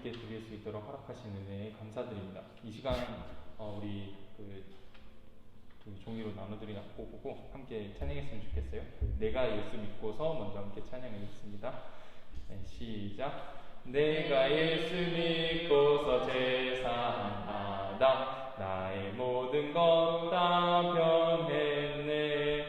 있게 드릴 수 있도록 허락하신 은혜에 감사드립니다. 이 시간 우리 그 종이로 나눠드리고 보고 함께 찬양했으면 좋겠어요. 내가 예수 믿고서 먼저 함께 찬양하겠습니다. 네, 시작. 내가 예수 믿고서 제사하다 나의 모든 것 다 변했네.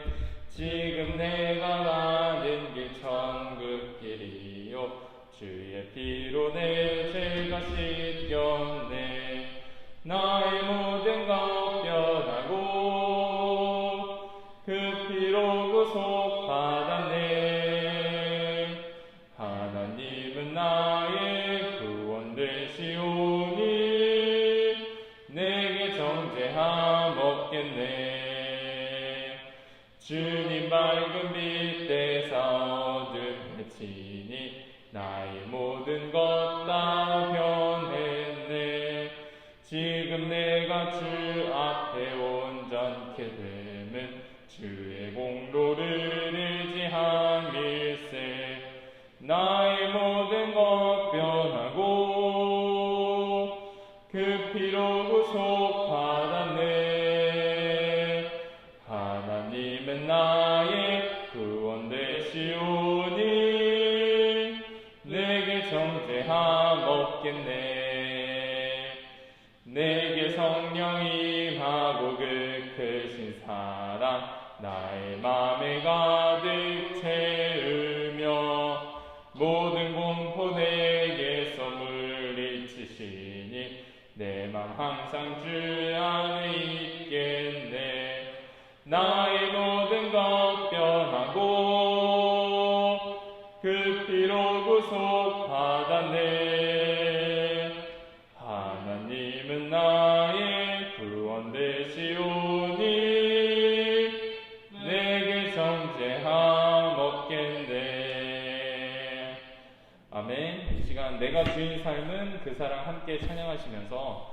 지금 내가 가는 길 천국 길이요 주의 피로 내 죄가 씻겼네. 나의 모든 것 변하고 그 피로 구속받았네. 하나님은 나의 구원 되시오니 내게 정죄함 없겠네. 주님 밝은 빛 대사 어둠에 치니 나의 모든 것 다 변했네. 지금 내가 주 앞에 온전케 됨은 주의 공로를 의지함일세. 나의 모든 것 변하고 그 피로 구속받았네. 하나님은 나의 구원 되시오니 내게 정죄함 없겠네. 내게 성령 임하고 그 크신 사랑 나의 맘에 가득 채우며 모든 공포 내게서 물리치시니 내 맘 항상 주 안에 있겠네. 나의 모든 것 변하고 그 피로 구속받았네. 하나님은 나의 구원 되시오니 내게 정죄함 없겠네. 아멘. 이 시간 내가 주인 삶은 그 사랑 함께 찬양하시면서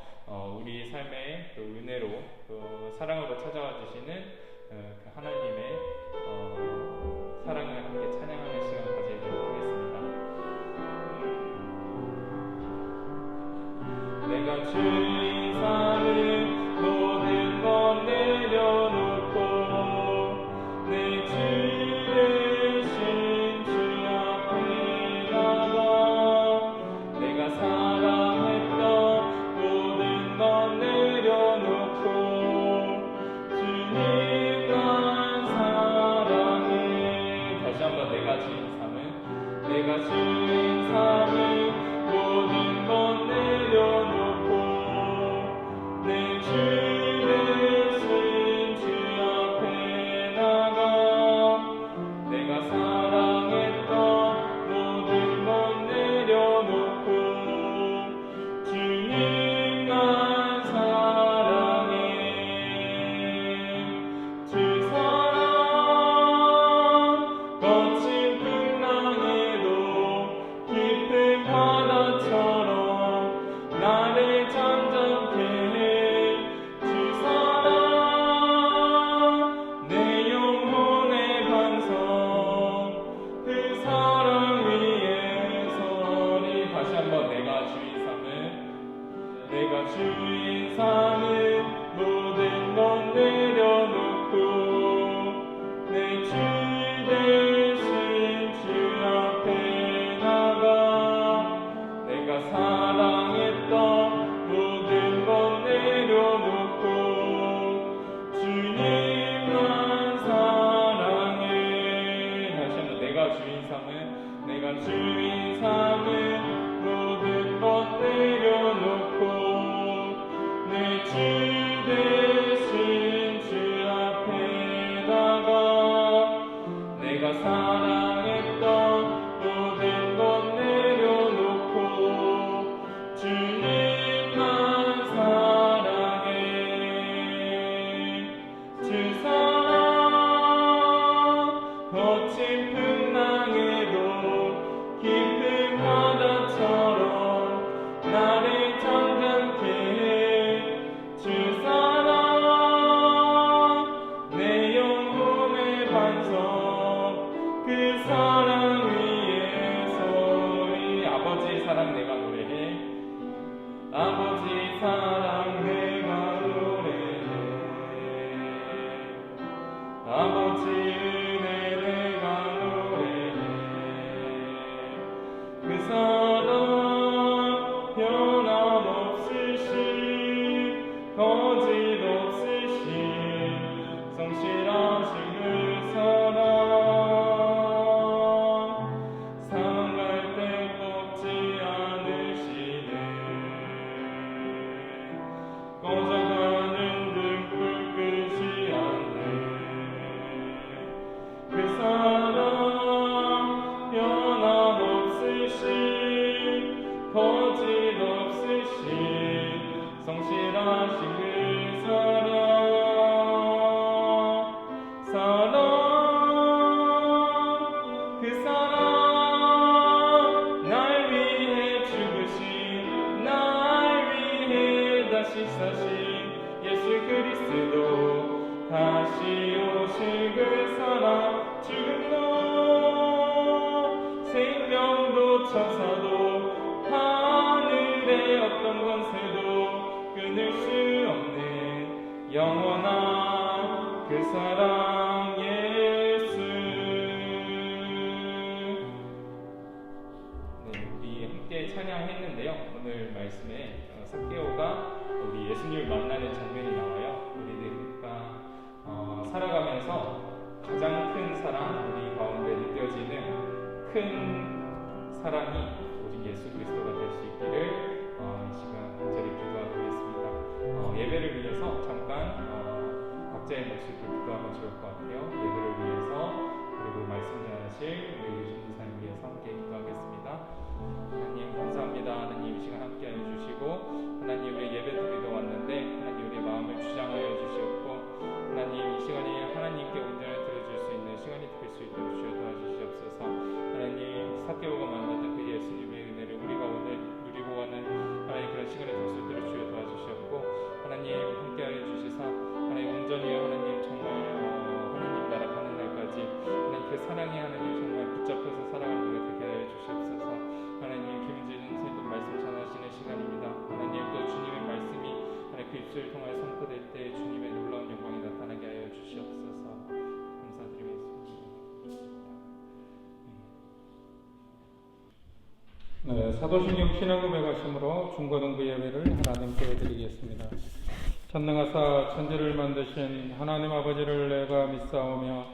우리 삶의 또 은혜로 또 사랑으로 찾아와 주시는 그 하나님의 사랑을 함께 찬양하는 시간 가지도록 하겠습니다. 내가 주인 삶은 모든 것 내려놓고 내 주 대신 주 앞에 나가 내가 사랑했던 모든 것 내려놓고 주님만 사랑해. 다시 한번 내가 주인 삶은 모든 것 내려놓고 내 주 대신 주 앞에 나가 내가 사랑했던 모든 것 내려놓고 주님만 사랑해. 주 사랑 거친 풍랑에도 깊은 바다처럼 나를 잠잠케 해. 주 사랑 내 영혼의 반석 그 사랑 위에 서리. 다시 한번 내가 주인 삼은 모든 것 내려놓고 내 주 대신 주 앞에 나가 내가 사랑했던 모든 것 내려놓고 주님만 사랑해. 다시 한번 내가 주인 삼은 모든 것 내려놓고 내 주 영원한 그 사랑 예수. 네, 우리 함께 찬양했는데요. 오늘 말씀에 삭개오가 우리 예수님을 만나는 장면이 나와요. 우리가 살아가면서 가장 큰 사랑, 우리 가운데 느껴지는 큰 사랑이 오직 예수 그리스도가 될 수 있기를 이 시간 간절히 기도하겠습니다. 예배를 위해서 잠깐 각자의 몫을 기도하면 좋을 것 같아요. 예배를 위해서, 그리고 말씀 전하실 우리 유준 목사님 위해서 함께 기도하겠습니다. 하나님 감사합니다. 하나님 이 시간 함께 해주시고, 하나님 우리 예배 드리러 왔는데 하나님 우리의 마음을 주장하여 주시옵고, 하나님 이 시간에 하나님께 온전히 들어줄 수 있는 시간이 될 수 있도록 주여 도와주시옵소서. 하나님 삭개오가 만났던 그 예수님의 은혜를 우리가 오늘 누리고 가는 하나님 그런 시간이 될 수 있도록 주여 도와주시옵고, 하나님 함께하여 주시사 하나님 온전히 하나님 정말 하나님 나라 가는 날까지 하나님 그 사랑이 하나님 정말 붙잡혀서 살아가는 우리가 되게 하여 주시옵소서. 하나님 김은지 선생님도 말씀 전하시는 시간입니다. 하나님 또 주님의 말씀이 하나님 그 입술을 통하여 선포될 때 주님의 놀라운 영광이 나타나게 하여 주시옵소서. 감사드리겠습니다. 네, 사도신경 신앙금에 가심으로 중고등부 예배를 하나님께 드리겠습니다. 전능하사 천지를 만드신 하나님 아버지를 내가 믿사오며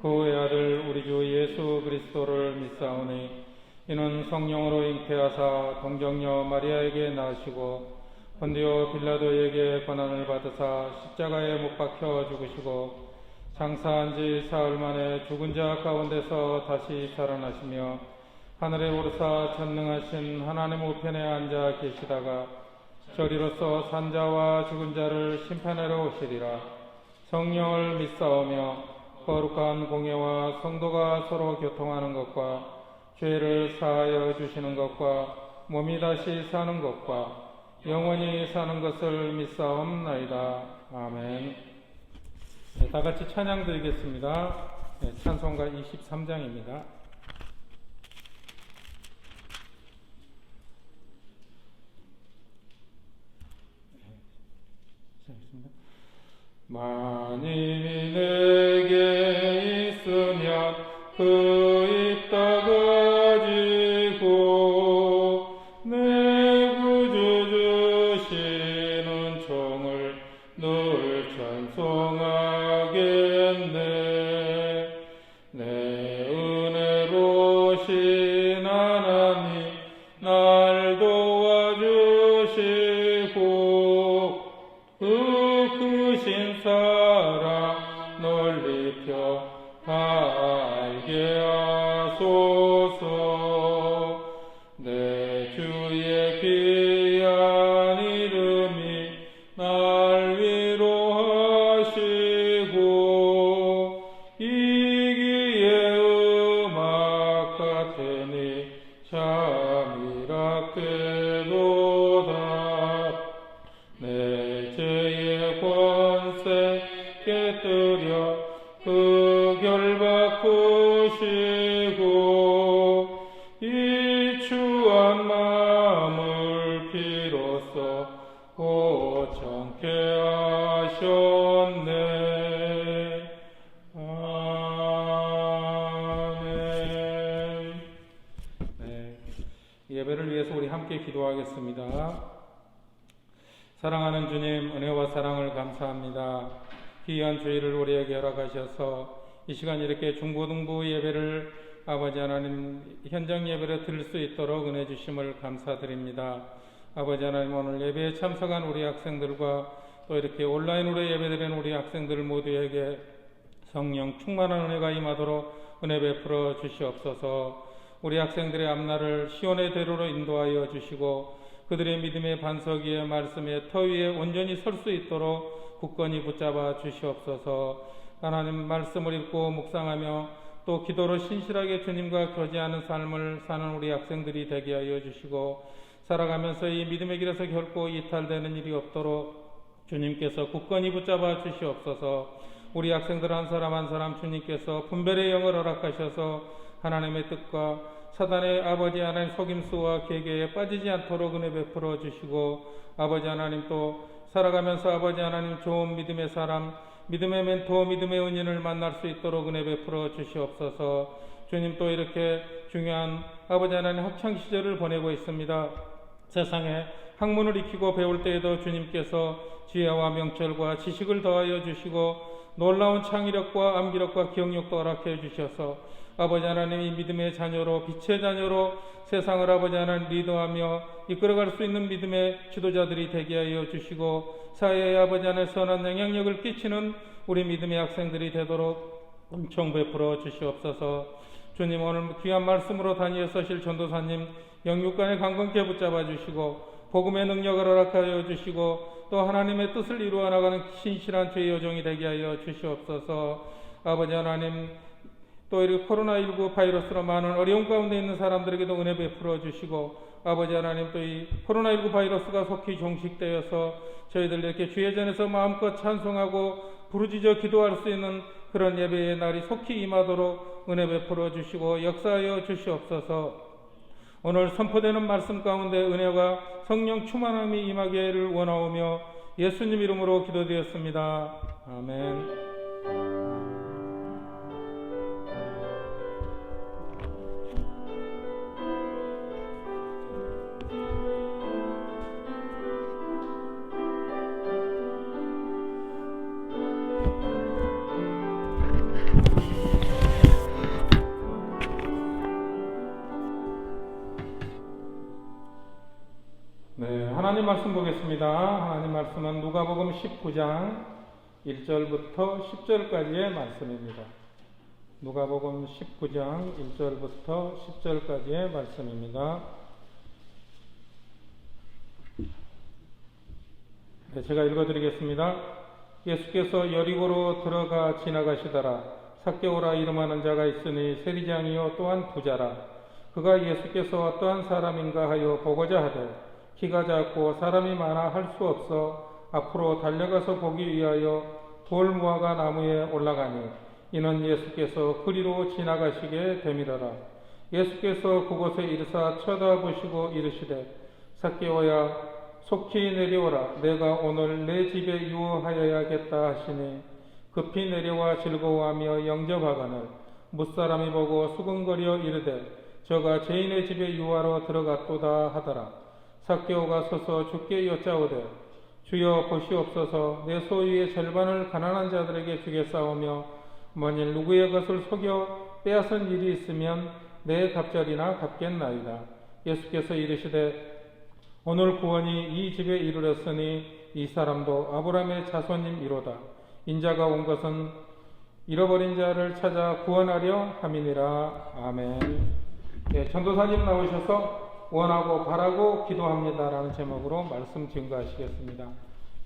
그 외아들 우리 주 예수 그리스도를 믿사오니 이는 성령으로 잉태하사 동정녀 마리아에게 낳으시고 본디오 빌라도에게 고난을 받으사 십자가에 못 박혀 죽으시고 장사한 지 사흘 만에 죽은 자 가운데서 다시 살아나시며 하늘에 오르사 전능하신 하나님 우편에 앉아 계시다가 저리로서 산자와 죽은 자를 심판하러 오시리라. 성령을 믿사오며 거룩한 공예와 성도가 서로 교통하는 것과 죄를 사하여 주시는 것과 몸이 다시 사는 것과 영원히 사는 것을 믿사옵나이다. 아멘. 네, 다 같이 찬양 드리겠습니다. 네, 찬송가 23장입니다. 만인이 내게 있으면 그 입 다가지고 내 구주 주시는 종을 늘 찬송하겠네. 내 은혜로우신 하나님 날 도와주시고 그 크신 사랑 널리 펴 알게 하소서. 내 주의 귀한 이름이 날 위로하시고 이기에 음악 같으니 참이랍게도다. 내 죄의 권세 깨뜨려 그 결박 푸시고 이 추한 마음을 비로소 고청케 하셨네. 아멘. 네, 예배를 위해서 우리 함께 기도하겠습니다. 사랑하는 주님, 은혜와 사랑을 감사합니다. 귀한 주일을 우리에게 허락하셔서 이 시간 이렇게 중고등부 예배를 아버지 하나님 현장 예배를 드릴 수 있도록 은혜 주심을 감사드립니다. 아버지 하나님 오늘 예배에 참석한 우리 학생들과 또 이렇게 온라인으로 예배드리는 우리 학생들 모두에게 성령 충만한 은혜가 임하도록 은혜 베풀어 주시옵소서. 우리 학생들의 앞날을 시온의 대로로 인도하여 주시고 그들의 믿음의 반석 위에 말씀의 터 위에 온전히 설 수 있도록 굳건히 붙잡아 주시옵소서. 하나님 말씀을 읽고 묵상하며 또 기도로 신실하게 주님과 교제하는 삶을 사는 우리 학생들이 되게 하여 주시고, 살아가면서 이 믿음의 길에서 결코 이탈되는 일이 없도록 주님께서 굳건히 붙잡아 주시옵소서. 우리 학생들 한 사람 한 사람 주님께서 분별의 영을 허락하셔서 하나님의 뜻과 사단의 아버지 하나님 속임수와 계계에 빠지지 않도록 은혜 베풀어 주시고, 아버지 하나님 또 살아가면서 아버지 하나님 좋은 믿음의 사람, 믿음의 멘토, 믿음의 은인을 만날 수 있도록 은혜 베풀어 주시옵소서. 주님 또 이렇게 중요한 아버지 하나님 학창 시절을 보내고 있습니다. 세상에 학문을 익히고 배울 때에도 주님께서 지혜와 명철과 지식을 더하여 주시고 놀라운 창의력과 암기력과 기억력도 허락해 주셔서 아버지 하나님 이 믿음의 자녀로 빛의 자녀로 세상을 아버지 하나님 리더하며 이끌어갈 수 있는 믿음의 지도자들이 되게 하여 주시고 사회에 아버지 하나님 선한 영향력을 끼치는 우리 믿음의 학생들이 되도록 은총 베풀어 주시옵소서. 주님 오늘 귀한 말씀으로 다니엘 서실 전도사님 영육간에 강건케 붙잡아 주시고 복음의 능력을 허락하여 주시고 또 하나님의 뜻을 이루어 나가는 신실한 주의 여종이 되게 하여 주시옵소서. 아버지 하나님 또 이렇게 코로나19 바이러스로 많은 어려움 가운데 있는 사람들에게도 은혜 베풀어 주시고 아버지 하나님 또 이 코로나19 바이러스가 속히 종식되어서 저희들 이렇게 주의 전에서 마음껏 찬송하고 부르짖어 기도할 수 있는 그런 예배의 날이 속히 임하도록 은혜 베풀어 주시고 역사하여 주시옵소서. 오늘 선포되는 말씀 가운데 은혜가 성령 충만함이 임하기를 원하오며 예수님 이름으로 기도드렸습니다. 아멘. 네, 하나님 말씀 보겠습니다. 하나님 말씀은 누가복음 19장 1절부터 10절까지의 말씀입니다. 누가복음 19장 1절부터 10절까지의 말씀입니다. 네, 제가 읽어드리겠습니다. 예수께서 여리고로 들어가 지나가시더라. 삭개오라 이름하는 자가 있으니 세리장이요 또한 부자라. 그가 예수께서 어떠한 사람인가 하여 보고자 하되 키가 작고 사람이 많아 할 수 없어 앞으로 달려가서 보기 위하여 돌무화과 나무에 올라가니 이는 예수께서 그리로 지나가시게 되밀어라. 예수께서 그곳에 이르사 쳐다보시고 이르시되 삭개오야 속히 내려오라. 내가 오늘 내 집에 유하여야겠다 하시니 급히 내려와 즐거워하며 영접하거늘 무사람이 보고 수근거려 이르되 저가 죄인의 집에 유하러 들어갔도다 하더라. 삭개오가 서서 주께 여짜오되 주여 보시옵소서. 내 소유의 절반을 가난한 자들에게 주겠사오며 만일 누구의 것을 속여 빼앗은 일이 있으면 내 갑절이나 갚겠나이다. 예수께서 이르시되 오늘 구원이 이 집에 이르렀으니 이 사람도 아브라함의 자손임이로다. 인자가 온 것은 잃어버린 자를 찾아 구원하려 함이니라. 아멘. 네, 전도사님 나오셔서 원하고 바라고 기도합니다라는 제목으로 말씀 증거하시겠습니다.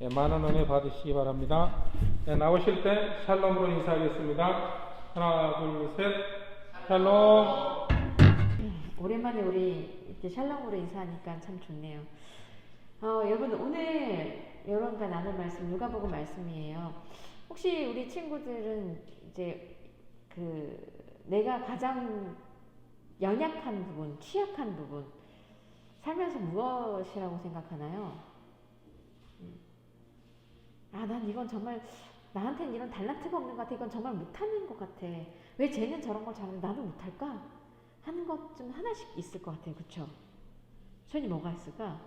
네, 많은 은혜 받으시기 바랍니다. 네, 나오실 때 샬롬으로 인사하겠습니다. 하나, 둘, 셋. 샬롬. 오랜만에 우리 이렇게 샬롬으로 인사하니까 참 좋네요. 여러분 오늘 여러분과 나눌 말씀 누가복음 말씀이에요. 혹시 우리 친구들은 이제 내가 가장 연약한 부분, 취약한 부분, 살면서 무엇이라고 생각하나요? 난 이건 정말 나한테는 이런 달란트가 없는 것 같아. 이건 정말 못하는 것 같아. 왜 쟤는 저런 걸 잘하는데 나도 못할까? 하는 것 좀 하나씩 있을 것 같아요. 그쵸? 손이 뭐가 있을까?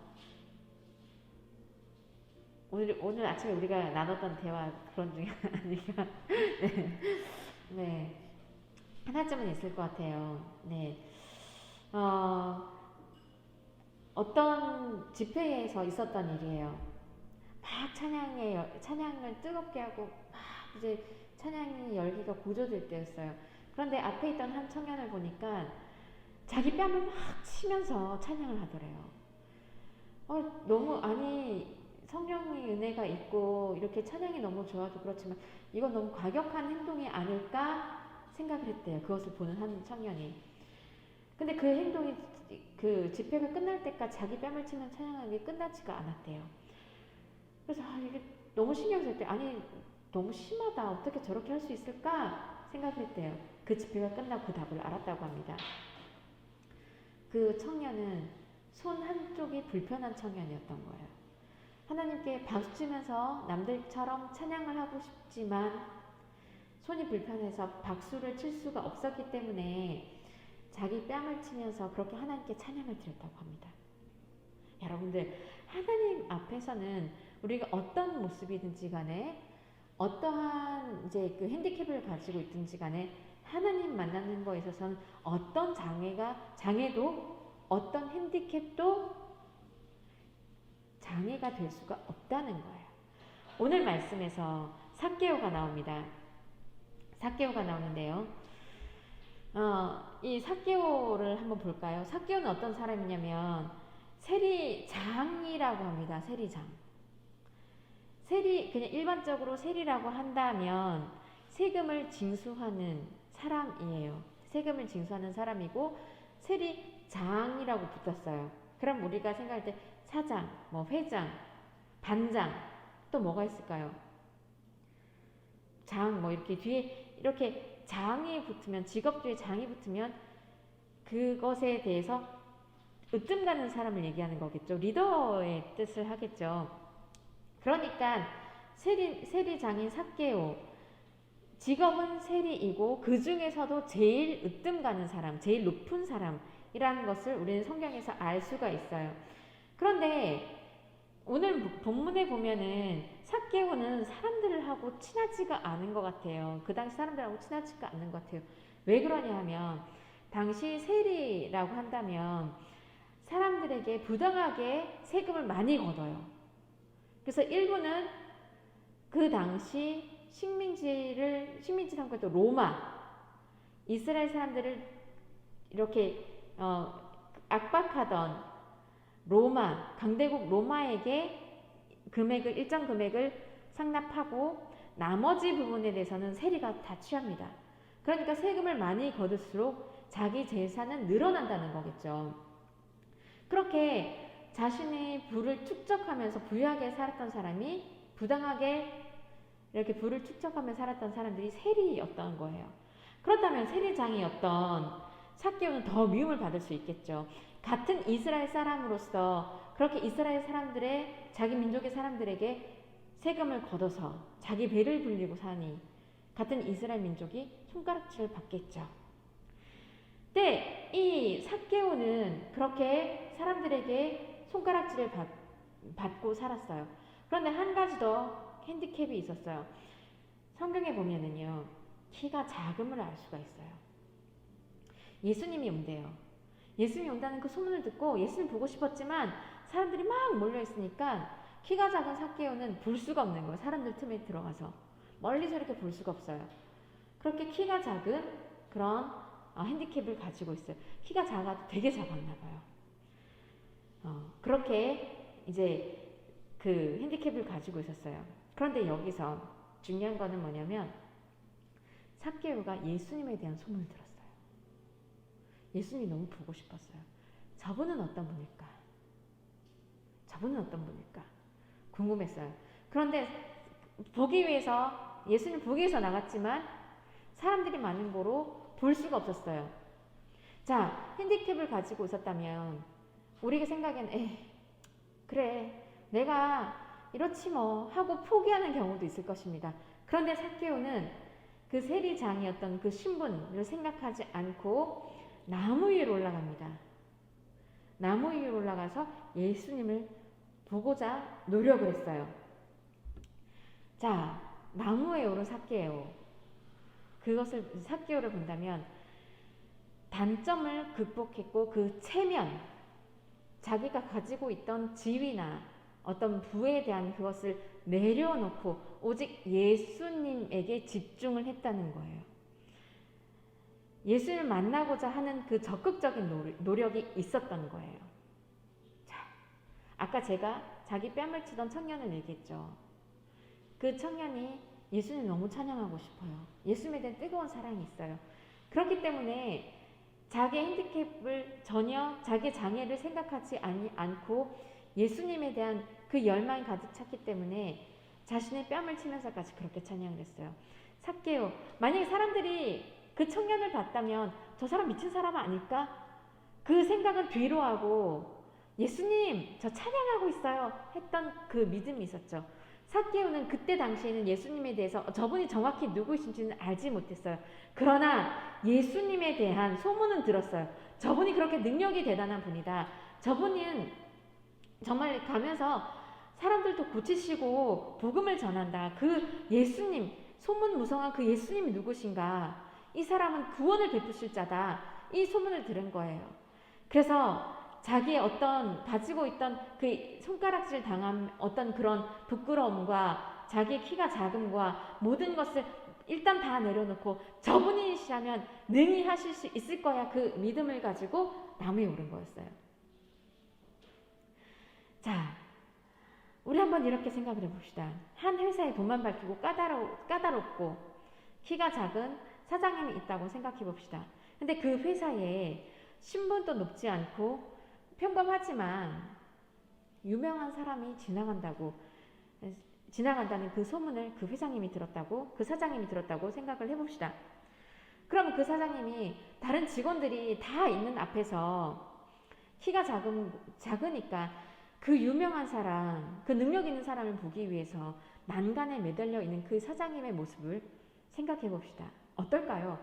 오늘 아침에 우리가 나눴던 대화 그런 중에 아닌가? 네. 하나쯤은 있을 것 같아요. 네. 어떤 집회에서 있었던 일이에요. 막 찬양을 뜨겁게 하고 막 이제 찬양의 열기가 고조될 때였어요. 그런데 앞에 있던 한 청년을 보니까 자기 뺨을 막 치면서 찬양을 하더래요. 너무 아니 성령의 은혜가 있고 이렇게 찬양이 너무 좋아도 그렇지만 이건 너무 과격한 행동이 아닐까 생각을 했대요. 그것을 보는 한 청년이. 근데 그 행동이 그 집회가 끝날 때까지 자기 뺨을 치면 찬양하는 게 끝나지가 않았대요. 그래서 이게 너무 신경 쓸 때 아니 너무 심하다. 어떻게 저렇게 할 수 있을까 생각을 했대요. 그 집회가 끝나고 그 답을 알았다고 합니다. 그 청년은 손 한쪽이 불편한 청년이었던 거예요. 하나님께 박수치면서 남들처럼 찬양을 하고 싶지만 손이 불편해서 박수를 칠 수가 없었기 때문에 자기 뺨을 치면서 그렇게 하나님께 찬양을 드렸다고 합니다. 여러분들, 하나님 앞에서는 우리가 어떤 모습이든지 간에 어떠한 이제 그 핸디캡을 가지고 있든지 간에 하나님 만나는 거에 있어서는 어떤 장애도 어떤 핸디캡도 장애가 될 수가 없다는 거예요. 오늘 말씀에서 삭개오가 나옵니다. 삭개오가 나오는데요. 이 삭개오를 한번 볼까요? 삭개오는 어떤 사람이냐면 세리장이라고 합니다. 세리장. 그냥 일반적으로 세리라고 한다면 세금을 징수하는 사람이에요. 세금을 징수하는 사람이고 세리장이라고 붙었어요. 그럼 우리가 생각할 때 사장, 뭐 회장, 반장, 또 뭐가 있을까요? 장, 뭐 이렇게 뒤에 이렇게 장이 붙으면, 직업 뒤에 장이 붙으면 그것에 대해서 으뜸 가는 사람을 얘기하는 거겠죠. 리더의 뜻을 하겠죠. 그러니까 세리장인 삭개오, 직업은 세리이고 그 중에서도 제일 으뜸 가는 사람, 제일 높은 사람이라는 것을 우리는 성경에서 알 수가 있어요. 그런데 오늘 본문에 보면은 삭개오는 사람들하고 친하지가 않은 것 같아요. 그 당시 사람들하고 친하지가 않는 것 같아요. 왜 그러냐 하면 당시 세리라고 한다면 사람들에게 부당하게 세금을 많이 걷어요. 그래서 일부는 그 당시 식민지 상권도 로마, 이스라엘 사람들을 이렇게 압박하던 로마, 강대국 로마에게 일정 금액을 상납하고 나머지 부분에 대해서는 세리가 다 취합니다. 그러니까 세금을 많이 거둘수록 자기 재산은 늘어난다는 거겠죠. 그렇게 자신의 부를 축적하면서 부유하게 살았던 사람이 부당하게 이렇게 부를 축적하며 살았던 사람들이 세리였던 거예요. 그렇다면 세리장이었던 삭개오는 더 미움을 받을 수 있겠죠. 같은 이스라엘 사람으로서 그렇게 이스라엘 사람들의 자기 민족의 사람들에게 세금을 걷어서 자기 배를 불리고 사니 같은 이스라엘 민족이 손가락질을 받겠죠. 근데 이 삭개오는 그렇게 사람들에게 손가락질을 받고 살았어요. 그런데 한 가지 더 핸디캡이 있었어요. 성경에 보면은요, 키가 작음을 알 수가 있어요. 예수님이 온대요. 예수님이 온다는 그 소문을 듣고 예수님 보고 싶었지만 사람들이 막 몰려있으니까 키가 작은 삭개오는 볼 수가 없는 거예요. 사람들 틈에 들어가서 멀리서 이렇게 볼 수가 없어요. 그렇게 키가 작은 그런 핸디캡을 가지고 있어요. 키가 작아도 되게 작았나 봐요. 그렇게 이제 그 핸디캡을 가지고 있었어요. 그런데 여기서 중요한 거는 뭐냐면 삭개오가 예수님에 대한 소문을 들었어요. 예수님이 너무 보고 싶었어요. 저분은 어떤 분일까? 저분은 어떤 분일까? 궁금했어요. 그런데 보기 위해서 예수님 보기 위해서 나갔지만 사람들이 많은 거로 볼 수가 없었어요. 자, 핸디캡을 가지고 있었다면 우리가 생각엔 그래 내가 이렇지 뭐 하고 포기하는 경우도 있을 것입니다. 그런데 삭개오는 그 세리장이었던 그 신분을 생각하지 않고 나무 위로 올라갑니다. 나무 위로 올라가서 예수님을 보고자 노력을 했어요. 자, 나무에 오른 삭개오, 그것을 삭개오를 본다면 단점을 극복했고 그 체면, 자기가 가지고 있던 지위나 어떤 부에 대한 그것을 내려놓고 오직 예수님에게 집중을 했다는 거예요. 예수님을 만나고자 하는 그 적극적인 노력이 있었던 거예요. 자, 아까 제가 자기 뺨을 치던 청년을 얘기했죠. 그 청년이 예수님 너무 찬양하고 싶어요. 예수님에 대한 뜨거운 사랑이 있어요. 그렇기 때문에 자기의 핸디캡을 전혀 자기의 장애를 생각하지 않고 예수님에 대한 그 열망이 가득 찼기 때문에 자신의 뺨을 치면서까지 그렇게 찬양을 했어요. 삭개오, 만약에 사람들이 그 청년을 봤다면 저 사람 미친 사람 아닐까? 그 생각은 뒤로 하고 예수님 저 찬양하고 있어요 했던 그 믿음이 있었죠. 삭개오는 그때 당시에는 예수님에 대해서 저분이 정확히 누구이신지는 알지 못했어요. 그러나 예수님에 대한 소문은 들었어요. 저분이 그렇게 능력이 대단한 분이다. 저분은 정말 가면서 사람들도 고치시고 복음을 전한다. 그 예수님, 소문무성한 그 예수님이 누구신가? 이 사람은 구원을 베푸실 자다. 이 소문을 들은 거예요. 그래서 자기의 어떤 가지고 있던 그 손가락질 당한 어떤 그런 부끄러움과 자기의 키가 작음과 모든 것을 일단 다 내려놓고 저분이시라면 능히 하실 수 있을 거야. 그 믿음을 가지고 나무에 오른 거였어요. 자, 우리 한번 이렇게 생각을 해봅시다. 한 회사에 돈만 밝히고 까다롭고 키가 작은 사장님이 있다고 생각해 봅시다. 근데 그 회사에 신분도 높지 않고 평범하지만 유명한 사람이 지나간다는 그 소문을 그 회장님이 들었다고, 그 사장님이 들었다고 생각을 해봅시다. 그러면 그 사장님이 다른 직원들이 다 있는 앞에서 키가 작으니까 그 유명한 사람, 그 능력 있는 사람을 보기 위해서 난간에 매달려 있는 그 사장님의 모습을 생각해 봅시다. 어떨까요?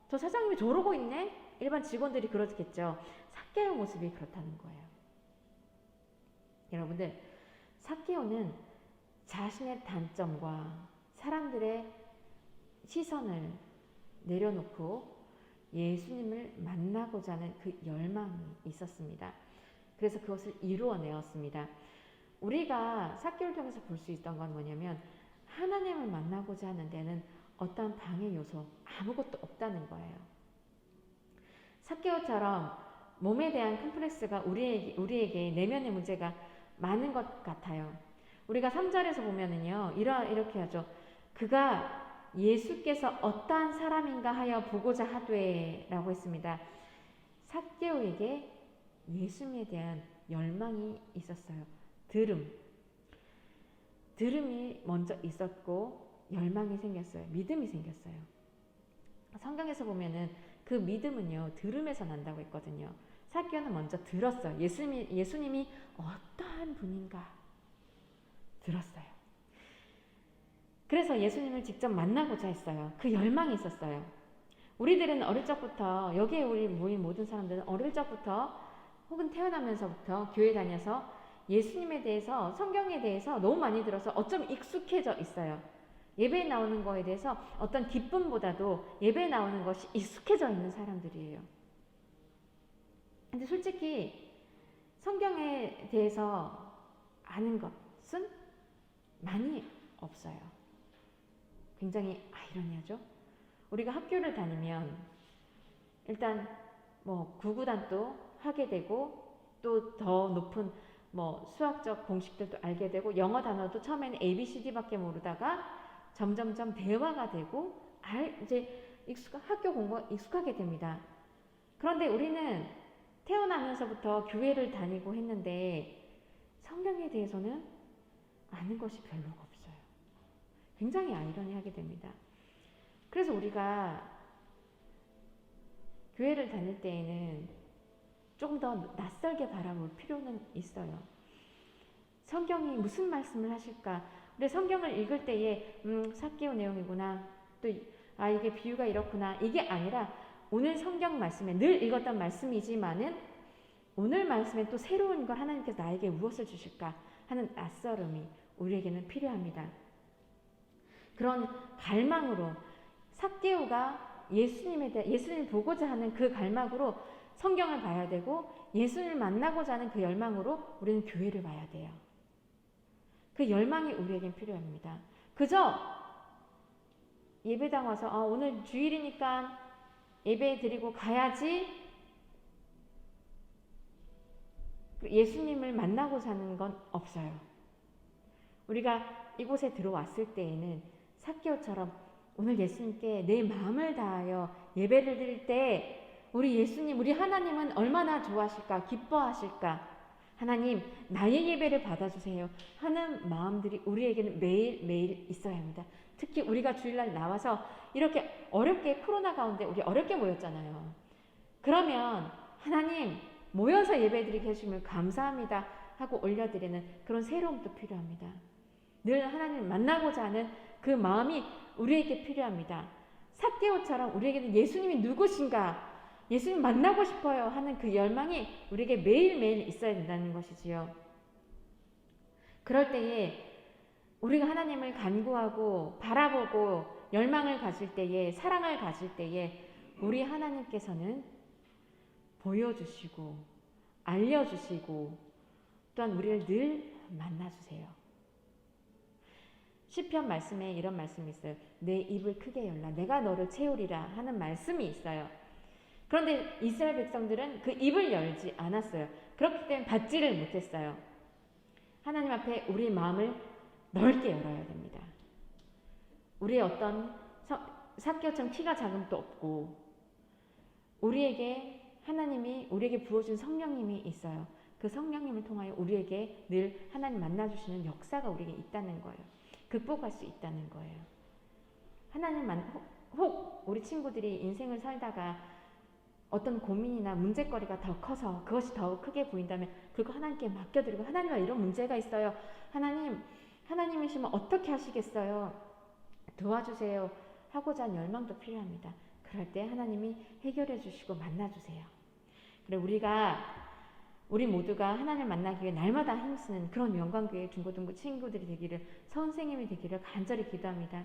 저 사장님이 저러고 있네? 일반 직원들이 그러겠죠. 삭개오 모습이 그렇다는 거예요. 여러분들, 삭개오는 자신의 단점과 사람들의 시선을 내려놓고 예수님을 만나고자 하는 그 열망이 있었습니다. 그래서 그것을 이루어내었습니다. 우리가 삭개오를 통해서 볼 수 있던 건 뭐냐면 하나님을 만나고자 하는 데는 어떤 방해 요소 아무것도 없다는 거예요. 삭개오처럼 몸에 대한 컴플렉스가 우리에게 내면의 문제가 많은 것 같아요. 우리가 3절에서 보면은요, 이렇게 하죠. 그가 예수께서 어떠한 사람인가 하여 보고자 하되 라고 했습니다. 삭개오에게 예수님에 대한 열망이 있었어요. 들음이 먼저 있었고 열망이 생겼어요. 믿음이 생겼어요. 성경에서 보면은 그 믿음은요, 들음에서 난다고 했거든요. 삭개오는 먼저 들었어요. 예수님이 어떠한 분인가 들었어요. 그래서 예수님을 직접 만나고자 했어요. 그 열망이 있었어요. 우리들은 어릴 적부터, 여기에 우리 모인 모든 사람들은 어릴 적부터 혹은 태어나면서부터 교회 다녀서 예수님에 대해서, 성경에 대해서 너무 많이 들어서 어쩜 익숙해져 있어요. 예배에 나오는 거에 대해서 어떤 기쁨보다도 예배에 나오는 것이 익숙해져 있는 사람들이에요. 근데 솔직히 성경에 대해서 아는 것은 많이 없어요. 굉장히 아이러니하죠? 우리가 학교를 다니면 일단 구구단도 하게 되고 또 더 높은 수학적 공식들도 알게 되고 영어 단어도 처음에는 ABCD밖에 모르다가 점점점 대화가 되고 이제 학교 공부가 익숙하게 됩니다. 그런데 우리는 태어나면서부터 교회를 다니고 했는데 성경에 대해서는 아는 것이 별로가 없어요. 굉장히 아이러니하게 됩니다. 그래서 우리가 교회를 다닐 때에는 조금 더 낯설게 바라볼 필요는 있어요. 성경이 무슨 말씀을 하실까? 우리 성경을 읽을 때에 삭개오 내용이구나. 또 이게 비유가 이렇구나. 이게 아니라 오늘 성경 말씀에 늘 읽었던 말씀이지만은 오늘 말씀에 또 새로운 걸 하나님께서 나에게 무엇을 주실까 하는 낯설음이 우리에게는 필요합니다. 그런 갈망으로 삭개오가 예수님을 보고자 하는 그 갈망으로 성경을 봐야 되고 예수님을 만나고자 하는 그 열망으로 우리는 교회를 봐야 돼요. 그 열망이 우리에겐 필요합니다. 그저 예배당 와서 오늘 주일이니까 예배 드리고 가야지 예수님을 만나고자 하는 건 없어요. 우리가 이곳에 들어왔을 때에는 삭개오처럼 오늘 예수님께 내 마음을 다하여 예배를 드릴 때 우리 예수님, 우리 하나님은 얼마나 좋아하실까, 기뻐하실까. 하나님, 나의 예배를 받아주세요 하는 마음들이 우리에게는 매일매일 있어야 합니다. 특히 우리가 주일날 나와서 이렇게 어렵게 코로나 가운데 우리 어렵게 모였잖아요. 그러면 하나님 모여서 예배드리게 해주시면 감사합니다 하고 올려드리는 그런 새로움도 필요합니다. 늘 하나님을 만나고자 하는 그 마음이 우리에게 필요합니다. 삭개오처럼 우리에게는 예수님이 누구신가, 예수님 만나고 싶어요 하는 그 열망이 우리에게 매일매일 있어야 된다는 것이지요. 그럴 때에 우리가 하나님을 간구하고 바라보고 열망을 가질 때에, 사랑을 가질 때에 우리 하나님께서는 보여주시고 알려주시고 또한 우리를 늘 만나주세요. 시편 말씀에 이런 말씀이 있어요. 내 입을 크게 열라 내가 너를 채우리라 하는 말씀이 있어요. 그런데 이스라엘 백성들은 그 입을 열지 않았어요. 그렇기 때문에 받지를 못했어요. 하나님 앞에 우리 마음을 넓게 열어야 됩니다. 우리의 어떤 삭개오처럼 키가 작음도 없고 우리에게 하나님이 우리에게 부어준 성령님이 있어요. 그 성령님을 통하여 우리에게 늘 하나님 만나주시는 역사가 우리에게 있다는 거예요. 극복할 수 있다는 거예요. 혹 우리 친구들이 인생을 살다가 어떤 고민이나 문제거리가 더 커서 그것이 더 크게 보인다면 그거 하나님께 맡겨드리고 하나님아 이런 문제가 있어요. 하나님이시면 어떻게 하시겠어요? 도와주세요 하고자 하는 열망도 필요합니다. 그럴 때 하나님이 해결해 주시고 만나주세요. 그래 우리 모두가 하나님을 만나기 위해 날마다 힘쓰는 그런 영광교회 중고등부 친구들이 되기를, 선생님이 되기를 간절히 기도합니다.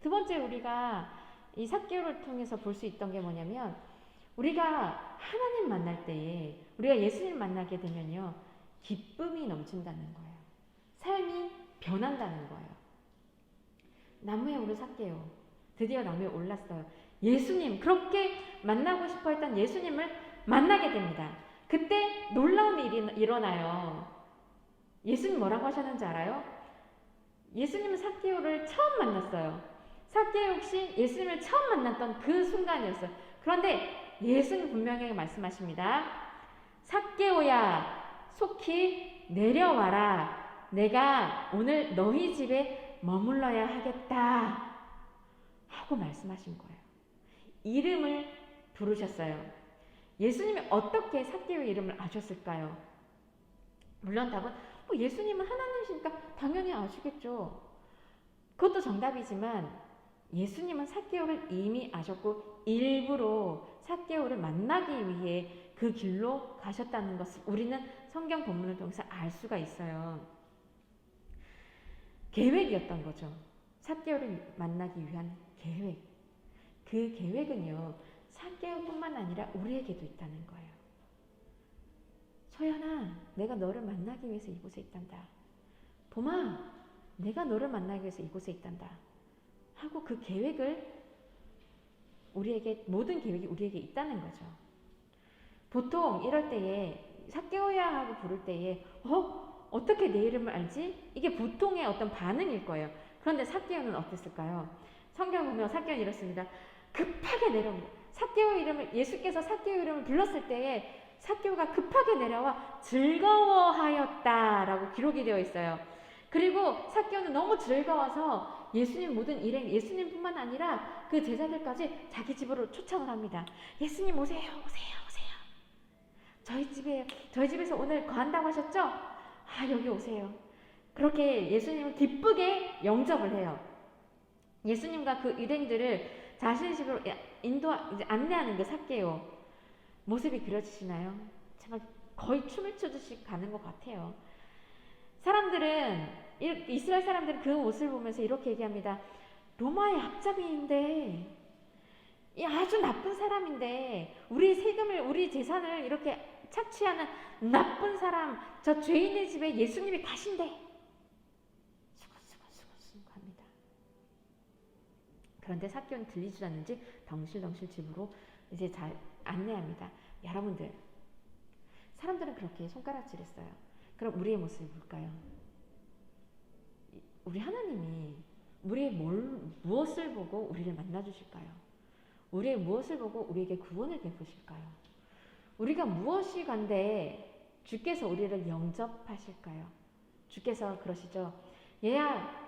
두 번째 우리가 이 삭개오를 통해서 볼 수 있던 게 뭐냐면 우리가 하나님 만날 때에 우리가 예수님 만나게 되면요 기쁨이 넘친다는 거예요. 삶이 변한다는 거예요. 나무에 오른 삭개오 드디어 나무에 올랐어요. 예수님, 그렇게 만나고 싶어 했던 예수님을 만나게 됩니다. 그때 놀라운 일이 일어나요. 예수님 뭐라고 하셨는지 알아요? 예수님은 삭개오를 처음 만났어요. 삭개오 역시 예수님을 처음 만났던 그 순간이었어요. 그런데 예수님 분명히 말씀하십니다. 삭개오야, 속히 내려와라. 내가 오늘 너희 집에 머물러야 하겠다. 하고 말씀하신 거예요. 이름을 부르셨어요. 예수님이 어떻게 삭개오의 이름을 아셨을까요? 물론 답은 예수님은 하나님이시니까 당연히 아시겠죠. 그것도 정답이지만 예수님은 삭개오를 이미 아셨고 일부러 삭개오를 만나기 위해 그 길로 가셨다는 것을 우리는 성경 본문을 통해서 알 수가 있어요. 계획이었던 거죠. 삭개오를 만나기 위한 계획. 그 계획은요. 삭개오뿐만 아니라 우리에게도 있다는 거예요. 소연아, 내가 너를 만나기 위해서 이곳에 있단다. 봄아, 내가 너를 만나기 위해서 이곳에 있단다. 하고 그 계획을 모든 계획이 우리에게 있다는 거죠. 보통 이럴 때에 삭개오야 하고 부를 때에 어떻게 내 이름을 알지? 이게 보통의 어떤 반응일 거예요. 그런데 삭개오는 어땠을까요? 성경 보면 삭개오는 이렇습니다. 급하게 내려옵니다. 예수께서 삭개오 이름을 불렀을 때에 삭개오가 급하게 내려와 즐거워하였다라고 기록이 되어 있어요. 그리고 삭개오는 너무 즐거워서 예수님 모든 일행, 예수님뿐만 아니라 그 제자들까지 자기 집으로 초청을 합니다. 예수님 오세요. 저희 집에서 오늘 거한다고 하셨죠? 여기 오세요. 그렇게 예수님을 기쁘게 영접을 해요. 예수님과 그 일행들을 자신의 집으로 안내하는 그 삭개오 모습이 그려지시나요? 정말 거의 춤을 추듯이 가는 것 같아요. 이스라엘 사람들은 그 모습을 보면서 이렇게 얘기합니다. 로마의 앞잡이인데, 아주 나쁜 사람인데, 우리 재산을 이렇게 착취하는 나쁜 사람, 저 죄인의 집에 예수님이 가신대. 수근수근 합니다. 그런데 삭개오는 들리지 않는지 덩실덩실 집으로 이제 잘 안내합니다. 여러분들, 사람들은 그렇게 손가락질했어요. 그럼 우리의 모습이 뭘까요? 우리 하나님이 우리의 무엇을 보고 우리를 만나주실까요? 우리의 무엇을 보고 우리에게 구원을 베푸실까요? 우리가 무엇이 간데 주께서 우리를 영접하실까요? 주께서 그러시죠. 얘야,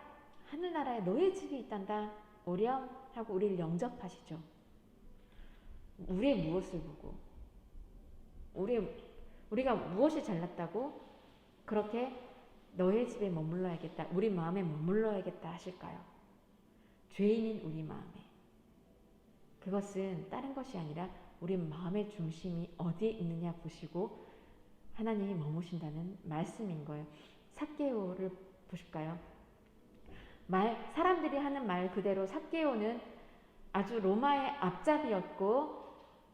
하늘나라에 너의 집이 있단다. 오렴 하고 우리를 영접하시죠. 우리의 무엇을 보고 우리가 무엇이 잘났다고 그렇게 너의 집에 머물러야겠다, 우리 마음에 머물러야겠다 하실까요? 죄인인 우리 마음에. 그것은 다른 것이 아니라 우리 마음의 중심이 어디에 있느냐 보시고 하나님이 머무신다는 말씀인 거예요. 삭개오를 보실까요? 사람들이 하는 말 그대로 삭개오는 아주 로마의 앞잡이였고,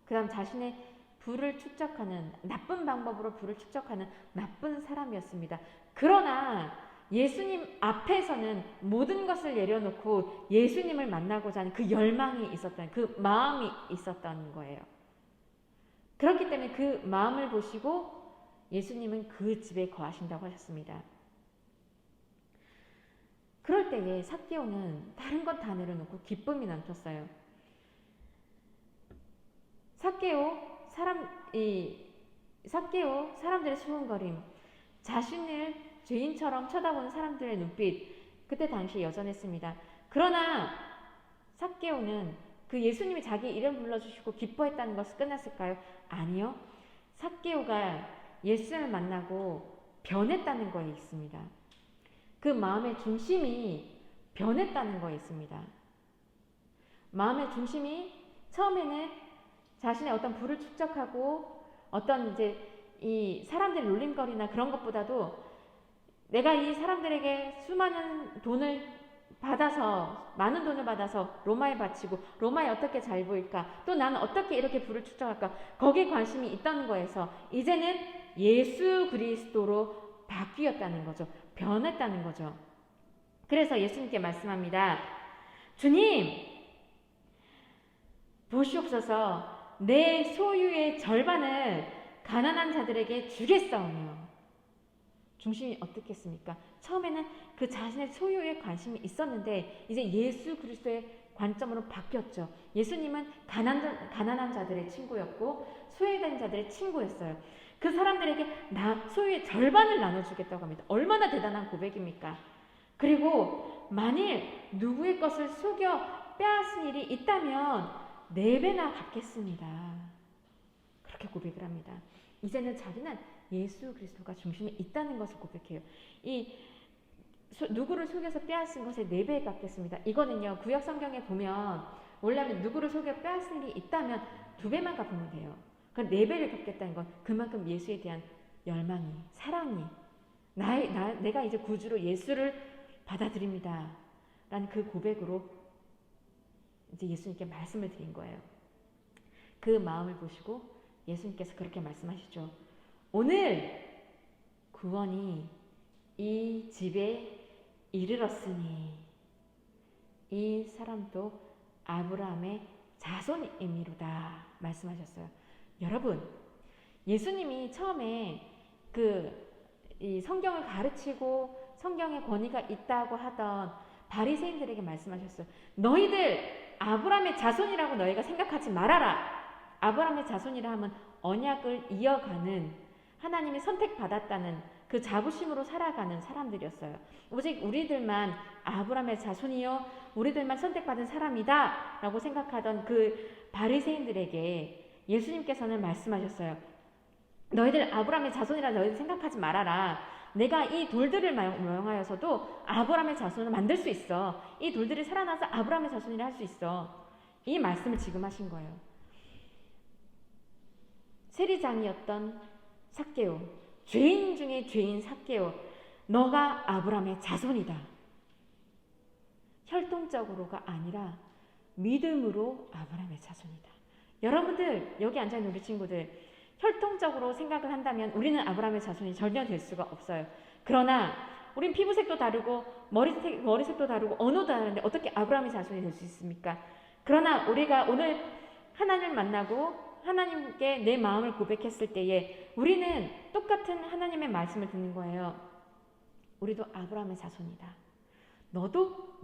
그 다음 자신의 부를 축적하는, 나쁜 방법으로 부를 축적하는 나쁜 사람이었습니다. 그러나 예수님 앞에서는 모든 것을 내려놓고 예수님을 만나고자 하는 그 열망이 있었던, 그 마음이 있었던 거예요. 그렇기 때문에 그 마음을 보시고 예수님은 그 집에 거하신다고 하셨습니다. 그럴 때에 삭개오는 다른 것 다 내려놓고 기쁨이 넘쳤어요. 삭개오 사람들의 수군거림, 자신을 죄인처럼 쳐다보는 사람들의 눈빛, 그때 당시 여전했습니다. 그러나 삭개오는 그 예수님이 자기 이름 불러주시고 기뻐했다는 것을 끝났을까요? 아니요. 삭개오가 예수님을 만나고 변했다는 거에 있습니다. 그 마음의 중심이 변했다는 거에 있습니다. 마음의 중심이 처음에는 자신의 어떤 부를 축적하고 어떤 이제 이 사람들의 놀림거리나 그런 것보다도 내가 이 사람들에게 수많은 돈을 받아서, 많은 돈을 받아서 로마에 바치고 로마에 어떻게 잘 보일까, 또 나는 어떻게 이렇게 부를 축적할까, 거기에 관심이 있다는 거에서 이제는 예수 그리스도로 바뀌었다는 거죠. 변했다는 거죠. 그래서 예수님께 말씀합니다. 주님, 보시옵소서, 내 소유의 절반을 가난한 자들에게 주겠사오며. 중심이 어떻겠습니까? 처음에는 그 자신의 소유에 관심이 있었는데 이제 예수 그리스도의 관점으로 바뀌었죠. 예수님은 가난한 자들의 친구였고 소외된 자들의 친구였어요. 그 사람들에게 나 소유의 절반을 나눠주겠다고 합니다. 얼마나 대단한 고백입니까? 그리고 만일 누구의 것을 속여 빼앗은 일이 있다면 4배나 갚겠습니다. 그렇게 고백을 합니다. 이제는 자기는 예수 그리스도가 중심에 있다는 것을 고백해요. 누구를 속여서 빼앗은 것에 4배 갚겠습니다. 이거는요, 구약 성경에 보면 원래는 누구를 속여 빼앗은 일이 있다면 2배만 갚으면 돼요. 그럼 4배를 갚겠다는 건 그만큼 예수에 대한 열망이, 사랑이, 내가 이제 구주로 예수를 받아들입니다 라는 그 고백으로 이제 예수님께 말씀을 드린 거예요. 그 마음을 보시고 예수님께서 그렇게 말씀하시죠. 오늘 구원이 이 집에 이르렀으니 이 사람도 아브라함의 자손이미로다 말씀하셨어요. 여러분, 예수님이 처음에 이 성경을 가르치고 성경의 권위가 있다고 하던 바리새인들에게 말씀하셨어요. 너희들 아브라함의 자손이라고 너희가 생각하지 말아라. 아브라함의 자손이라 하면 언약을 이어가는, 하나님이 선택받았다는 그 자부심으로 살아가는 사람들이었어요. 오직 우리들만 아브라함의 자손이요, 우리들만 선택받은 사람이다 라고 생각하던 그 바리새인들에게 예수님께서는 말씀하셨어요. 너희들 아브라함의 자손이라 너희들 생각하지 말아라. 내가 이 돌들을 모형하여서도 아브라함의 자손을 만들 수 있어. 이 돌들이 살아나서 아브라함의 자손이라 할 수 있어. 이 말씀을 지금 하신 거예요. 세리장이었던 삭개오, 죄인 중에 죄인 삭개오, 너가 아브라함의 자손이다. 혈통적으로가 아니라 믿음으로 아브라함의 자손이다. 여러분들, 여기 앉아있는 우리 친구들, 혈통적으로 생각을 한다면 우리는 아브라함의 자손이 전혀 될 수가 없어요. 그러나 우린 피부색도 다르고 머리색도 다르고 언어도 다른데 어떻게 아브라함의 자손이 될 수 있습니까? 그러나 우리가 오늘 하나님을 만나고 하나님께 내 마음을 고백했을 때에 우리는 똑같은 하나님의 말씀을 듣는 거예요. 우리도 아브라함의 자손이다. 너도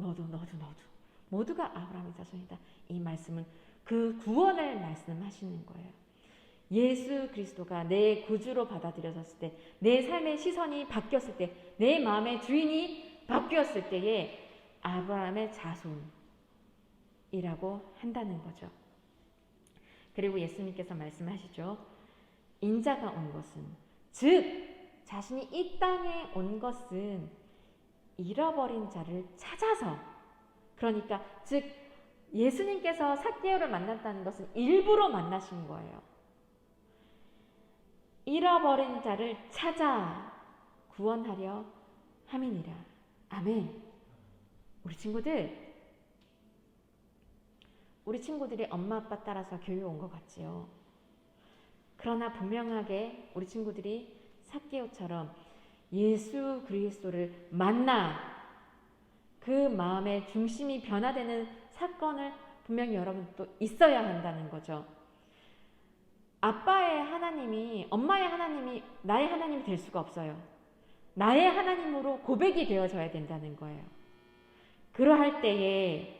모두가 아브라함의 자손이다. 이 말씀은 그 구원을 말씀하시는 거예요. 예수 그리스도가 내 구주로 받아들여졌을 때, 내 삶의 시선이 바뀌었을 때, 내 마음의 주인이 바뀌었을 때에 아브라함의 자손이라고 한다는 거죠. 그리고 예수님께서 말씀하시죠. 인자가 온 것은, 즉 자신이 이 땅에 온 것은 잃어버린 자를 찾아서, 그러니까 즉 예수님께서 삭개오를 만났다는 것은 일부러 만나신 거예요. 잃어버린 자를 찾아 구원하려 함이니라. 아멘. 우리 친구들이 엄마 아빠 따라서 교회 온 것 같지요. 그러나 분명하게 우리 친구들이 삭개오처럼 예수 그리스도를 만나 그 마음의 중심이 변화되는 사건을 분명히 여러분도 있어야 한다는 거죠. 아빠의 하나님이, 엄마의 하나님이 나의 하나님이 될 수가 없어요. 나의 하나님으로 고백이 되어져야 된다는 거예요. 그러할 때에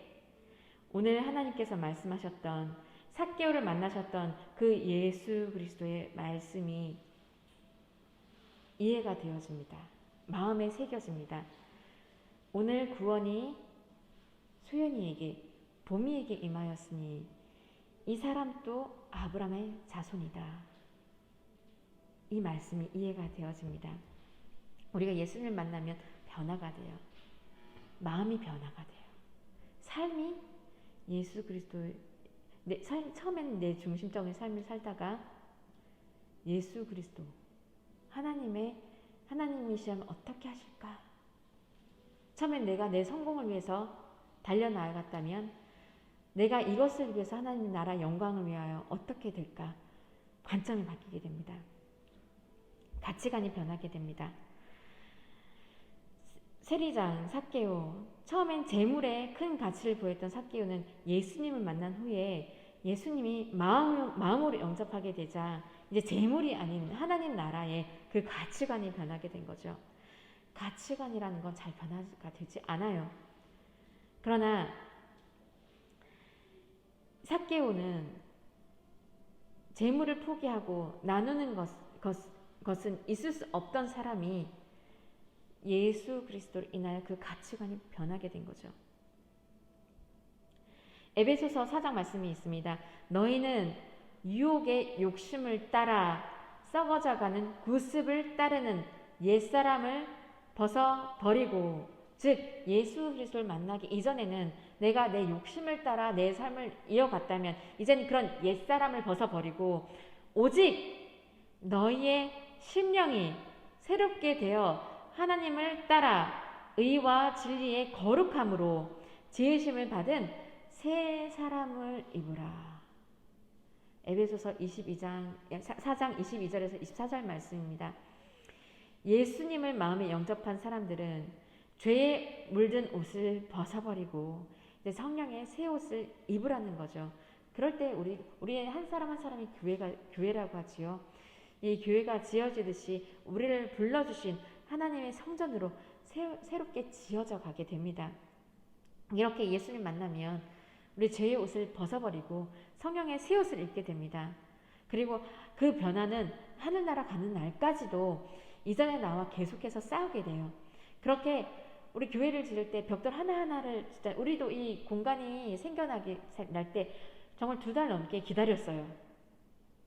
오늘 하나님께서 말씀하셨던, 삭개오를 만나셨던 그 예수 그리스도의 말씀이 이해가 되어집니다. 마음에 새겨집니다. 오늘 구원이 소연이에게, 보미에게 임하였으니 이 사람도 아브라함의 자손이다. 이 말씀이 이해가 되어집니다. 우리가 예수님을 만나면 변화가 돼요. 마음이 변화가 돼요. 삶이 예수 그리스도의, 처음에는 내 중심적인 삶을 살다가 예수 그리스도, 하나님이시라면 어떻게 하실까? 처음엔 내가 내 성공을 위해서 달려나갔다면 내가 이것을 위해서 하나님의 나라 영광을 위하여 어떻게 될까? 관점이 바뀌게 됩니다. 가치관이 변하게 됩니다. 세리장 삭개오, 처음엔 재물에 큰 가치를 보였던 삭개오는 예수님을 만난 후에 예수님이 마음으로 영접하게 되자 이제 재물이 아닌 하나님 나라의 그 가치관이 변하게 된 거죠. 가치관이라는 건 잘 변화가 되지 않아요. 그러나 삭개오는 재물을 포기하고 나누는 것은 있을 수 없던 사람이 예수 그리스도로 인하여 그 가치관이 변하게 된 거죠. 에베소서 4장 말씀이 있습니다. 너희는 유혹의 욕심을 따라 썩어져가는 구습을 따르는 옛사람을 벗어버리고, 즉 예수 그리스도를 만나기 이전에는 내가 내 욕심을 따라 내 삶을 이어갔다면 이제는 그런 옛사람을 벗어버리고 오직 너희의 심령이 새롭게 되어 하나님을 따라 의와 진리의 거룩함으로 지으심을 받은 새 사람을 입으라. 에베소서 4장 22절에서 24절 말씀입니다. 예수님을 마음에 영접한 사람들은 죄에 물든 옷을 벗어버리고 이제 성령의 새 옷을 입으라는 거죠. 그럴 때 우리의 한 사람 한 사람이 교회라고 하지요. 이 교회가 지어지듯이 우리를 불러주신 하나님의 성전으로 새롭게 지어져 가게 됩니다. 이렇게 예수님 만나면 우리 죄의 옷을 벗어버리고 성령의 새 옷을 입게 됩니다. 그리고 그 변화는 하늘나라 가는 날까지도 이전의 나와 계속해서 싸우게 돼요. 그렇게 우리 교회를 지을 때 벽돌 하나하나를 진짜 우리도 이 공간이 생겨나게 날 때 정말 2달 넘게 기다렸어요.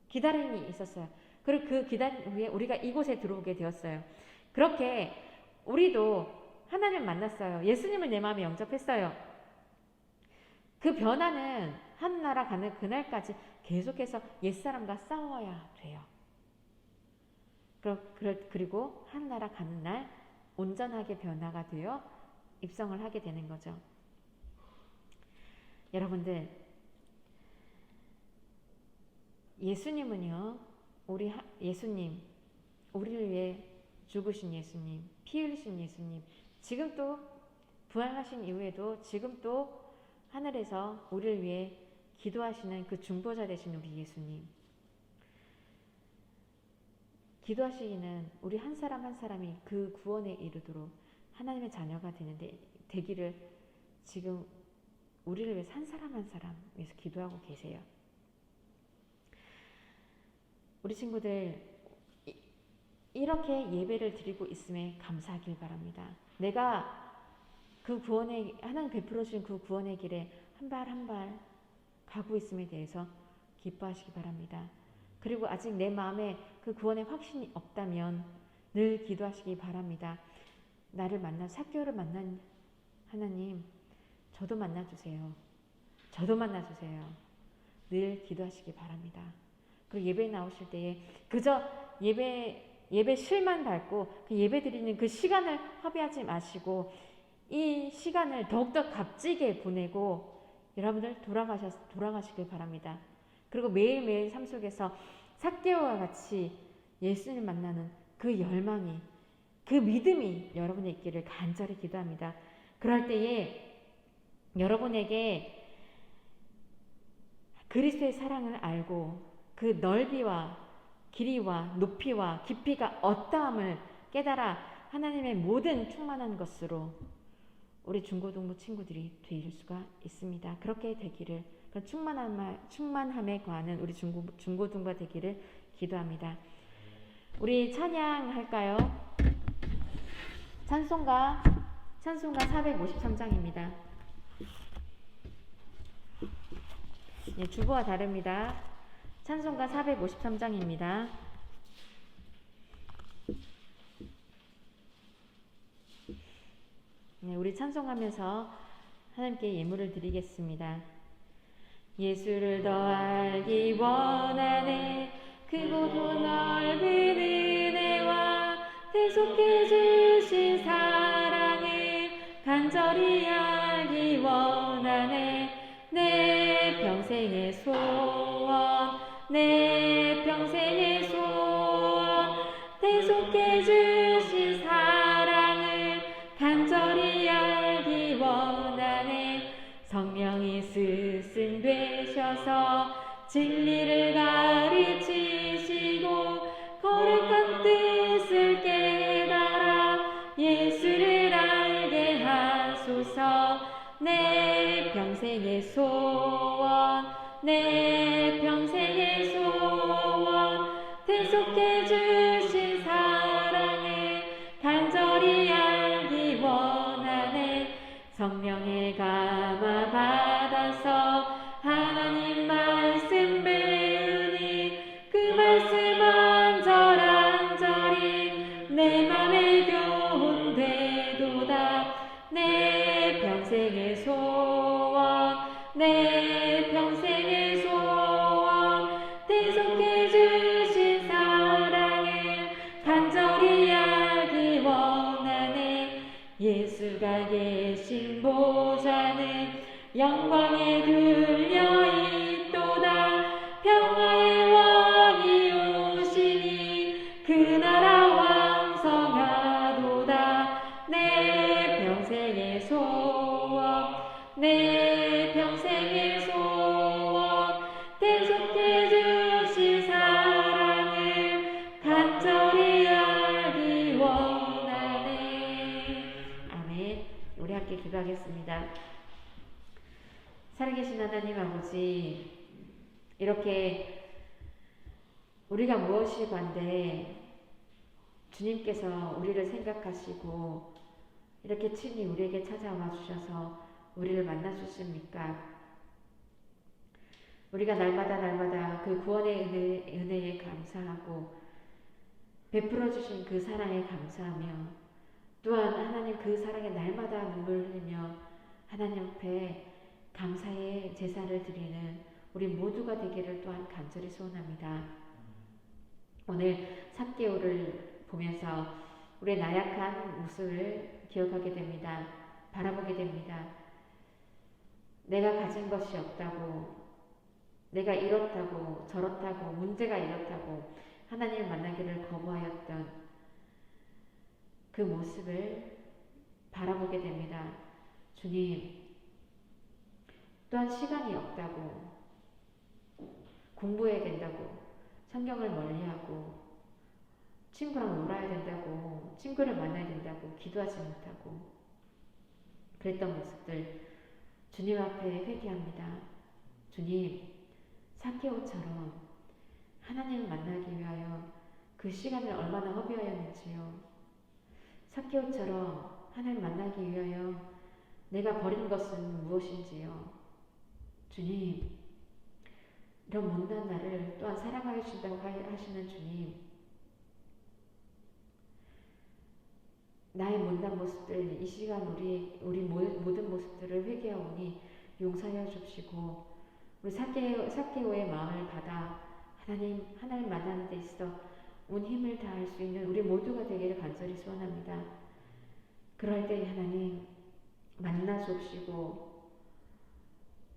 기다림이 있었어요. 그리고 그 기다림 후에 우리가 이곳에 들어오게 되었어요. 그렇게 우리도 하나님을 만났어요. 예수님을 내 마음에 영접했어요. 그 변화는 하늘나라 가는 그날까지 계속해서 옛사람과 싸워야 돼요. 그리고 하늘나라 가는 날 온전하게 변화가 되어 입성을 하게 되는 거죠. 여러분들, 예수님은요, 예수님, 우리를 위해 죽으신 예수님, 피 흘리신 예수님, 지금 또 부활하신 이후에도 지금 또 하늘에서 우리를 위해 기도하시는 그 중보자 되신 우리 예수님, 기도하시기는 우리 한 사람 한 사람이 그 구원에 이르도록 하나님의 자녀가 되기를 지금 우리를 위해서 한 사람 한 사람 위해서 기도하고 계세요. 우리 친구들 이렇게 예배를 드리고 있음에 감사하길 바랍니다. 내가 그 구원의 하나님 베풀어 주신 그 구원의 길에 한 발 한 발 가고 있음에 대해서 기뻐하시기 바랍니다. 그리고 아직 내 마음에 그 구원의 확신이 없다면 늘 기도하시기 바랍니다. 나를 만난 삭개오를 만난 하나님, 저도 만나주세요. 저도 만나주세요. 늘 기도하시기 바랍니다. 그리고 예배에 나오실 때에 그저 예배 실만 밟고 그 예배 드리는 그 시간을 허비하지 마시고 이 시간을 더욱더 값지게 보내고 여러분들 돌아가시길 바랍니다. 그리고 매일매일 삶 속에서 삭개오와 같이 예수님을 만나는 그 열망이, 그 믿음이 여러분에 있기를 간절히 기도합니다. 그럴 때에 여러분에게 그리스도의 사랑을 알고 그 넓이와 길이와 높이와 깊이가 어떠함을 깨달아 하나님의 모든 충만한 것으로 우리 중고등부 친구들이 될 수가 있습니다. 그렇게 되기를, 충만함에 관한 우리 중고등부가 되기를 기도합니다. 우리 찬양할까요? 찬송가 453장입니다. 네, 주보와 다릅니다. 찬송가 453장입니다. 네, 우리 찬송하면서 하나님께 예물을 드리겠습니다. 예수를 더 알기 원하네. 크고 넓은 은혜와 대속해 주신 사랑을 간절히 알기 원하네. 내 평생의 소원, 내 평생의 소원, 대속해 주신 사랑을 간절히 알기 원하네. 성령이 스승되셔서 진리를 가르치시고 거룩한 뜻을 깨달아 예수를 알게 하소서. 내 평생의 소원, 내 평생의 소원, 대속해 주신 사랑을 간절히 알기 원하네. 성령의 감화 받아서 하나님 말씀 배우니 그 말씀 안절안절이 내 맘에 교훈되도다. 내 평생의 소원, 내 평생의 소원, 대속해 주신 사랑을 간절히 알기 원하네. 예수가 계신 보좌는 영광에 들려있도다. 평화의 왕이 오시니 그 나라 왕성하도다. 내 평생의 소원, 내 평생의 소원, 대속해 주신 사랑을 간절히 알기 원하네. 아멘. 우리 함께 기도하겠습니다. 살아계신 하나님 아버지, 이렇게 우리가 무엇이 관대 주님께서 우리를 생각하시고 이렇게 친히 우리에게 찾아와 주셔서 우리를 만나 주십니까? 우리가 날마다 그 구원의 은혜에 감사하고 베풀어 주신 그 사랑에 감사하며 또한 하나님 그 사랑에 날마다 눈물 흘리며 하나님 앞에 감사의 제사를 드리는 우리 모두가 되기를 또한 간절히 소원합니다. 오늘 삭개오를 보면서 우리의 나약한 모습을 기억하게 됩니다. 바라보게 됩니다. 내가 가진 것이 없다고, 내가 이렇다고 저렇다고 문제가 이렇다고 하나님을 만나기를 거부하였던 그 모습을 바라보게 됩니다. 주님, 또한 시간이 없다고, 공부해야 된다고 성경을 멀리하고 친구랑 놀아야 된다고, 친구를 만나야 된다고 기도하지 못하고 그랬던 모습들 주님 앞에 회개합니다. 주님, 삭개오처럼 하나님을 만나기 위하여 그 시간을 얼마나 허비하였는지요. 삭개오처럼 하나님을 만나기 위하여 내가 버린 것은 무엇인지요. 주님, 이런 못난 나를 또한 사랑하여 주신다고 하시는 주님, 나의 못난 모습들, 이 시간 우리 모든 모습들을 회개하오니 용서하여 주시고 우리 삭개오의 마음을 받아 하나님 만나는 데 있어 온 힘을 다할 수 있는 우리 모두가 되기를 간절히 소원합니다. 그럴 때 하나님 만나 주옵시고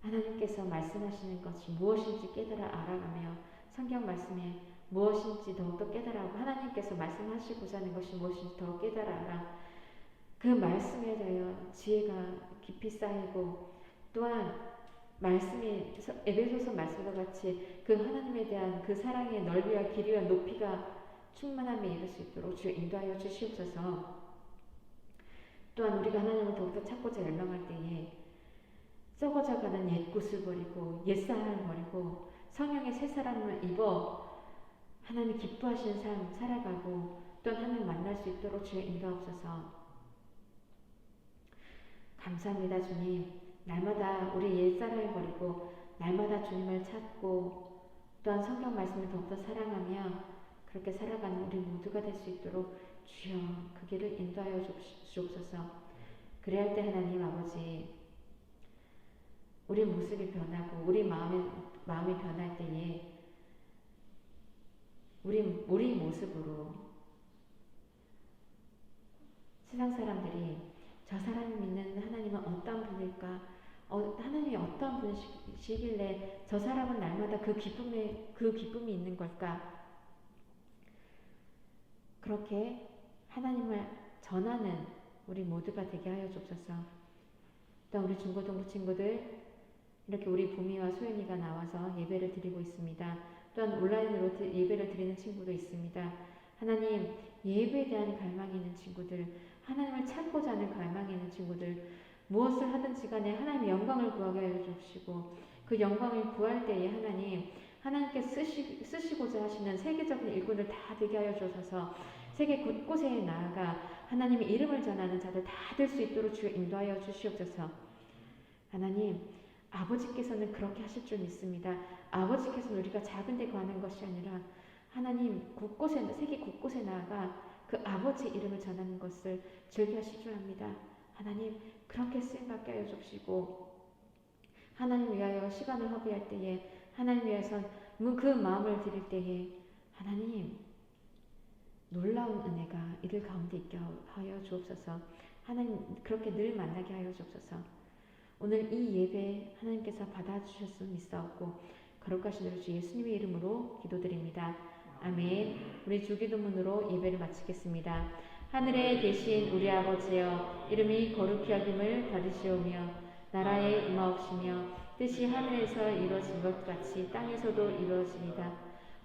하나님께서 말씀하시는 것이 무엇인지 깨달아 알아가며 성경 말씀에 무엇인지 더욱더 깨달아하고 하나님께서 말씀하시고자 하는 것이 무엇인지 더 깨달아 알아 그 말씀에 대하여 지혜가 깊이 쌓이고 또한 말씀이 에베소서 말씀과 같이 그 하나님에 대한 그 사랑의 넓이와 길이와 높이가 충만함에 이를 수 있도록 주여 인도하여 주시옵소서. 또한 우리가 하나님을 더욱더 찾고자 열망할 때에 썩어져가는 옛것을 버리고 옛사람을 버리고 성령의 새 사람을 입어 하나님이 기뻐하시는 삶 살아가고 또한 하나님을 만날 수 있도록 주여 인도하옵소서. 감사합니다. 주님, 날마다 우리 옛사람을 버리고 날마다 주님을 찾고 또한 성경 말씀을 더욱더 사랑하며 그렇게 살아가는 우리 모두가 될 수 있도록 주여 그 길을 인도하여 주옵소서. 그래야 할 때 하나님 아버지 우리 모습이 변하고 우리 마음이 변할 때에 우리 모습으로 세상 사람들이 저 사람이 믿는 하나님은 어떤 분일까? 하나님이 어떤 분이시길래 저 사람은 날마다 그 기쁨이 있는 걸까? 그렇게 하나님을 전하는 우리 모두가 되게 하여 주옵소서. 또 우리 중고등부 친구들 이렇게 우리 부미와 소연이가 나와서 예배를 드리고 있습니다. 또한 온라인으로 예배를 드리는 친구도 있습니다. 하나님, 예배에 대한 갈망이 있는 친구들, 하나님을 찾고자 하는 갈망이 있는 친구들, 무엇을 하든지 간에 하나님의 영광을 구하게 하여 주시고 그 영광을 구할 때에 하나님께 쓰시고자 하시는 세계적인 일꾼을 다 되게 하여 주셔서 세계 곳곳에 나아가 하나님의 이름을 전하는 자들 다 될 수 있도록 주여 인도하여 주시옵소서. 하나님, 아버지께서는 그렇게 하실 줄 믿습니다. 아버지께서는 우리가 작은 데 거하는 것이 아니라 하나님 세계 곳곳에 나아가 그 아버지 이름을 전하는 것을 즐겨하실 줄 압니다. 하나님, 그렇게 쓰임받게 하여 주시고 하나님 위하여 시간을 허비할 때에 하나님 위해서 그 마음을 드릴 때에 하나님 놀라운 은혜가 이들 가운데 있게 하여 주옵소서. 하나님 그렇게 늘 만나게 하여 주옵소서. 오늘 이 예배 하나님께서 받아주셨으면 믿사옵고 거룩하신 우리 주 예수님의 이름으로 기도드립니다. 아멘. 우리 주기도문으로 예배를 마치겠습니다. 하늘에 계신 우리 아버지여, 이름이 거룩히 여김을 받으시오며 나라에 임하옵시며 뜻이 하늘에서 이루어진 것 같이 땅에서도 이루어지이다.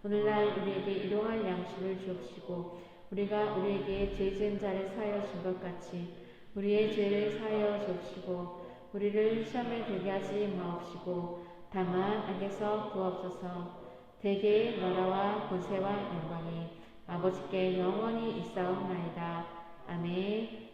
오늘날 우리에게 일용할 양식을 주옵시고 우리가 우리에게 죄 지은 자를 사하여 준 것 같이 우리의 죄를 사하여 주옵시고 우리를 시험에 들게 하지 마옵시고 다만 악에서 구하옵소서. 대개의 나라와 권세와 영광이 아버지께 영원히 있사옵나이다. 아멘.